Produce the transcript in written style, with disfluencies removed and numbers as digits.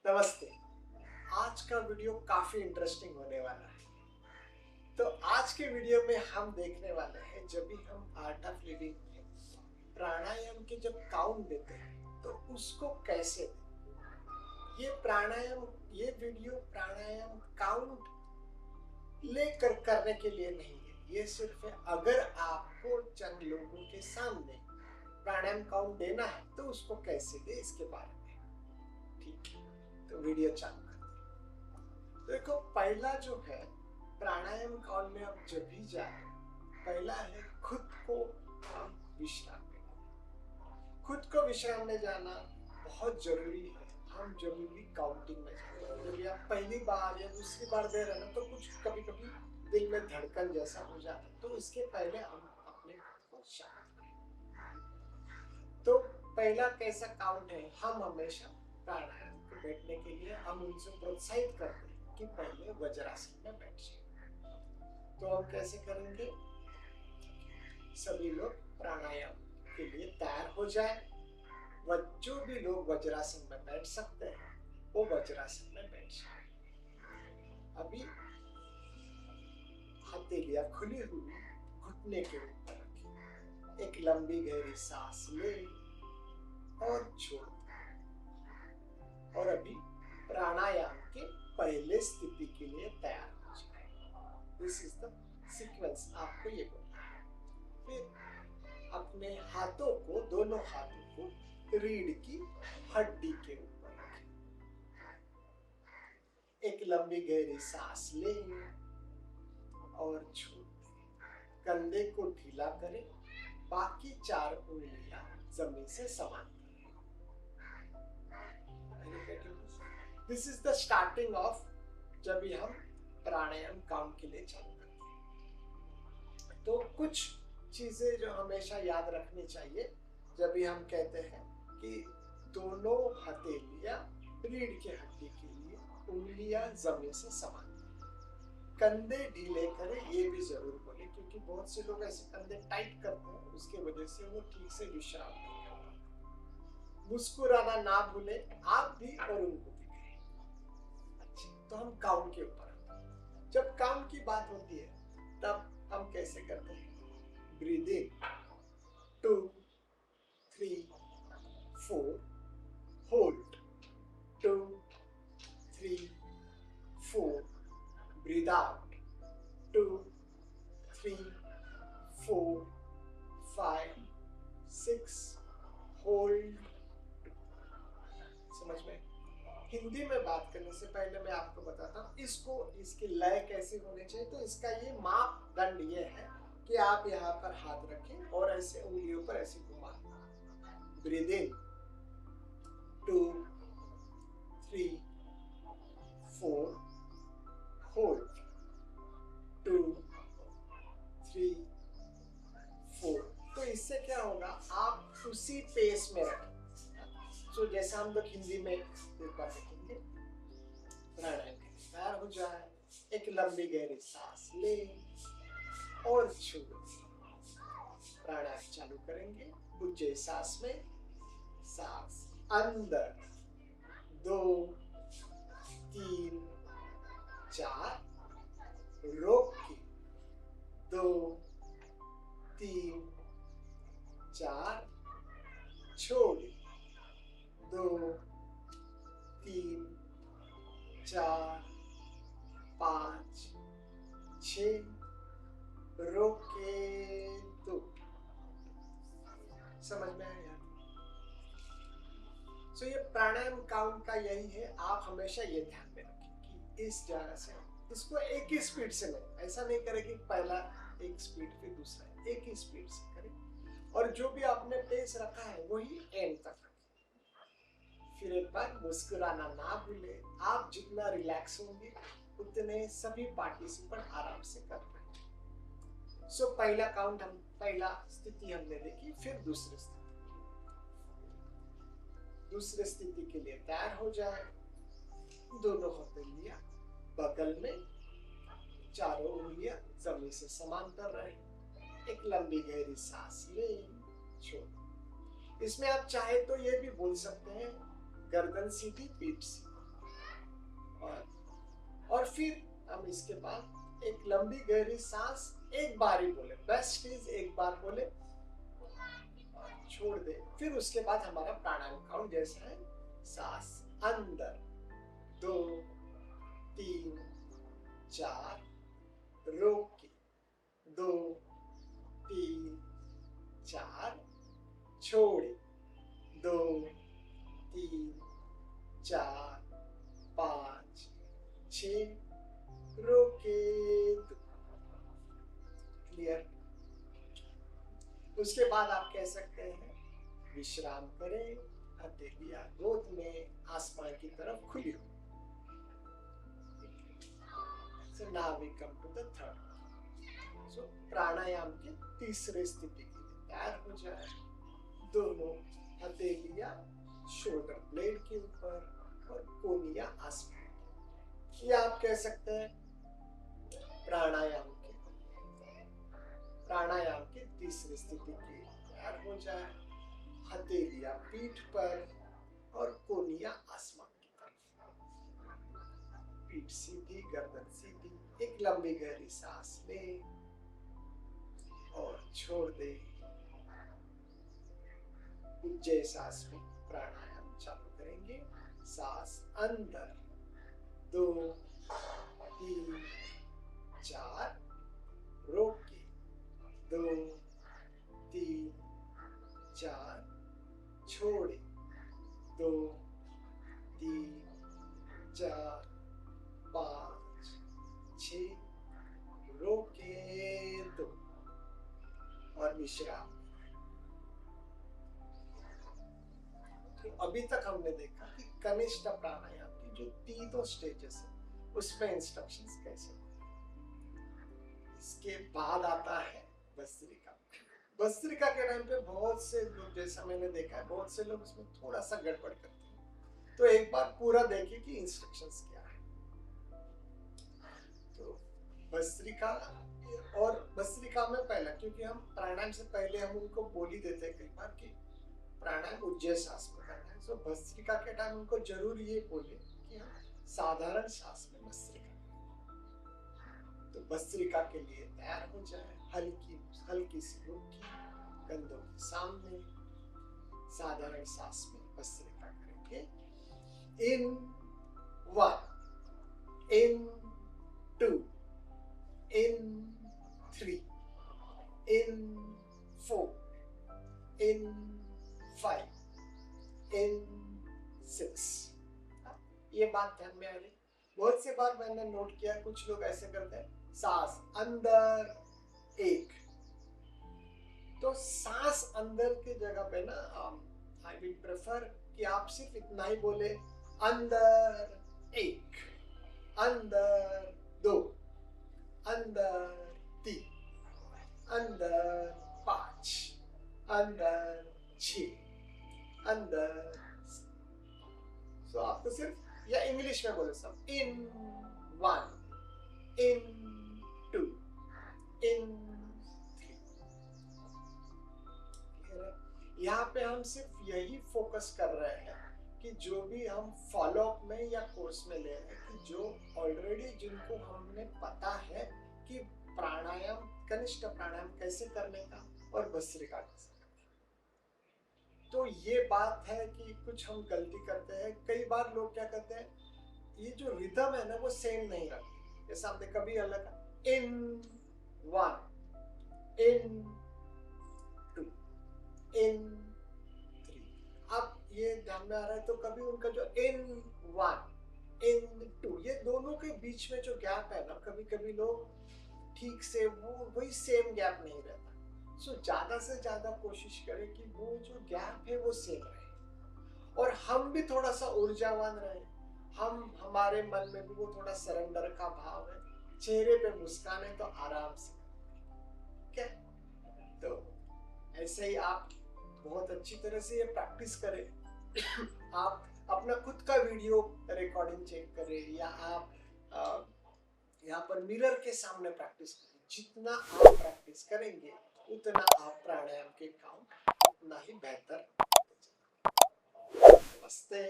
नमस्ते। आज का वीडियो काफी इंटरेस्टिंग होने वाला है। तो आज के वीडियो में हम देखने वाले हैं जब भी हम आर्ट ऑफ लिविंग में प्राणायाम के जब काउंट देते हैं तो उसको कैसे दें। ये वीडियो प्राणायाम काउंट लेकर करने के लिए नहीं है। ये सिर्फ है अगर आपको चंद लोगों के सामने प्राणायाम काउंट देना है तो उसको कैसे दे इसके बारे में। ठीक है, तो वीडियो चालू करते हैं। देखो, पहला जो है प्राणायाम काउंट में आप जब भी जाए, पहला है खुद को हम विश्राम देना। खुद को विश्राम में जाना बहुत जरूरी है। हम जब भी काउंटिंग में जाते, जब आप पहली बार या दूसरी बार दे रहे ना तो कुछ कभी कभी दिल में धड़कन जैसा हो जाता है, तो इसके पहले हम अपने खुद को शांत करें। तो पहला कैसा काउंट है, हम हमेशा प्राणायाम को बैठने के लिए हम उनसे प्रोत्साहित करते हैं कि पहले वज्रासन में बैठ जाए। तो हम कैसे करेंगे, सभी लोग प्राणायाम के लिए तैयार हो जाए। जो भी लोग वज्रासन में बैठ सकते हैं वो वज्रासन में बैठ जाए। अभी हथेलियां खुली हुई घुटने के ऊपर रखें। एक लंबी गहरी सांस ले और छोड़। और अभी प्राणायाम के पहले स्थिति के लिए तैयार हो जाए। दिस इज द सीक्वेंस, आपको ये बोलना है। फिर अपने हाथों को, दोनों हाथों को रीढ़ की हड्डी के ऊपर रखें। एक लंबी गहरी सांस लें और छोड़ दें। कंधे को ढीला करें, बाकी 4 उंगलियां जमीन से समान करें। This is the starting of जब भी हम प्राणायाम काउंट के लिए चालू करते हैं। तो कुछ चीजें जो हमेशा याद रखनी चाहिए जब भी हम कहते हैं कि दोनों हथेलियां रीढ़ के हड्डी के लिए, उंगलियां जमीन से समान, कंधे ढीले करें, ये भी जरूर बोले क्योंकि बहुत से लोग ऐसे कंधे टाइट करते हैं, उसके वजह से वो ठीक से विश्राम नहीं कर पाते। मुस्कुराना ना भूले, आप भी और उनको भी करें। अच्छा, तो हम काउंट के ऊपर आते हैं। जब काउंट की बात होती है तब हम कैसे करते हैं, breathe in 2 3 4, hold 2 3 4, breathe out 2 3 4 5 6, hold. समझ में? हिंदी में बात करने से पहले मैं आपको बताता हूँ इसकी लय कैसे होनी चाहिए। तो इसका ये मापदंड ये है कि आप यहाँ पर हाथ रखें और ऐसे उंगलियों पर ऐसे घुमा। Breathe in 2 3 4, hold 2 3 4। तो इससे क्या होगा, आप उसी पेस में रखें। तो जैसा हम लोग हिंदी में एक बार देखेंगे, प्राणायाम तैयार हो जाए, एक लंबी गहरी सांस ले और छोड़। प्राणायाम चालू करेंगे। बुझे सांस में, सांस अंदर 2 3 4, रोक के 2 3 4, छोड़ 2 3 4 5 6, रोके 2। समझ में आया? तो ये प्राणायाम काउंट का यही है। आप हमेशा ये ध्यान में रखें कि इस जगह से इसको एक ही स्पीड से नहीं, ऐसा नहीं करें कि पहला एक स्पीड फिर दूसरा, एक ही स्पीड से करें। और जो भी आपने पेस रखा है वही एंड तक रखें। फिर एक बार मुस्कुराना ना भूले। आप जितना रिलैक्स होंगे उतने सभी पार्टिसिपेंट आराम से कर पाएंगे। सो पहला काउंट पहला स्थिति हमने देखी, फिर दूसरी स्थिति के लिए तैयार हो जाए। दोनों हथेलियां बगल में, चारों उंगलियां जमीन से समांतर रहे। एक लंबी गहरी सांस ले, छोड़। इसमें आप चाहे तो ये भी बोल सकते हैं, गर्दन सीधी, पीठ सीधी। फिर हम इसके बाद एक लंबी गहरी सांस एक बार ही बोले, बेस्ट इज एक बार बोले और छोड़ दे। फिर उसके बाद हमारा प्राणायाम काउंट जैसा है, सांस अंदर 2 3 4, रोक के 2 3 4, छोड़े 2 3 4 5 6, रोके 2। क्लियर? उसके बाद आप कह सकते हैं विश्राम करें, हथेलियां गोद में आसमान की तरफ खुली हो। So now we come to the third. So प्राणायाम के तीसरे स्थिति के लिए तैयार हो जाए। दोनों हथेलियां शोल्डर ब्लेड के ऊपर और कोहनियां आसमान। ये आप कह सकते हैं प्राणायाम के तीसरी स्थिति के लिए तैयार हो जाए। हथेलियां पीठ पर और कोहनियां आसमान की तरफ। पीठ सीधी, गर्दन सीधी। एक लंबी गहरी सांस ले और छोड़ दे। उज्जै सांस में प्राणायाम चालू करेंगे। सांस अंदर 2 3 4, रोक के 2 3 4, छोड़े 2 3 4 5 6, रोके 2 और विश्राम। तो अभी तक हमने देखा कि कनिष्ठ प्राणायाम की जो तीनों स्टेजेस है उसमें इंस्ट्रक्शंस कैसे। इसके बाद आता है भस्त्रिका। भस्त्रिका के टाइम पे बहुत से लोग, जैसा मैंने देखा है, बहुत से लोग उसमें थोड़ा सा गड़बड़ करते हैं। तो एक बार पूरा देखिए कि इंस्ट्रक्शंस क्या है। तो भस्त्रिका और भस्त्रिका में पहला, क्योंकि हम प्राणायाम से पहले हम उनको बोल ही देते हैं कई बार कि प्राणायाम उज्जै सांस में करना है। तो भस्त्रिका के टाइम उनको जरूर ये बोले कि हम साधारण सांस में भस्त्रिका। तो भस्त्रिका के लिए तैयार हो जाए। हल्की सी मुट्ठी कंधों के सामने, साधारण सांस में भस्त्रिका करेंगे। इन 1, इन 2, इन 3, इन 4, इन 5, इन 6। ये बात ध्यान में आ रही। बहुत से बार मैंने नोट किया कुछ लोग ऐसे करते हैं, सांस अंदर 1। तो सांस अंदर की जगह पे ना आई विल प्रेफर कि आप सिर्फ इतना ही बोले, अंदर 1, अंदर 2, अंदर 3, अंदर 5, अंदर 6, अंदर। तो आपको सिर्फ या इंग्लिश में बोले सब, इन 1, इन 2, इन 3। यहाँ पे हम सिर्फ यही फोकस कर रहे हैं कि जो भी हम फॉलो अप में या कोर्स में ले रहे हैं, कि जो ऑलरेडी जिनको हमने पता है कि प्राणायाम, कनिष्ठ प्राणायाम कैसे करने का और भस्त्रिका कैसे करने का। तो ये बात है कि कुछ हम गलती करते हैं। कई बार लोग क्या करते हैं, ये जो रिदम है ना वो सेम नहीं रखते। जैसे हमने कभी अलग इन 1, इन 2, इन 3। अब ये ध्यान में आ रहा है तो कभी उनका जो इन 1, इन 2, ये दोनों के बीच में जो गैप है ना, कभी कभी लोग ठीक से वही सेम गैप नहीं रहता। सो ज्यादा से ज्यादा कोशिश करें कि वो जो गैप है वो सेम रहे और हम भी थोड़ा सा ऊर्जावान रहे। हमारे मन में भी वो थोड़ा सरेंडर का भाव है, चेहरे पे मुस्कान है, तो आराम से। ठीक है? तो ऐसे ही आप बहुत अच्छी तरह से ये प्रैक्टिस करें। आप अपना खुद का वीडियो रिकॉर्डिंग चेक करें या आप यहाँ पर मिरर के सामने प्रैक्टिस करें। जितना आप प्रैक्टिस करेंगे उतना आप प्राणायाम के काउंट उतना ही बेहतर। नमस्ते।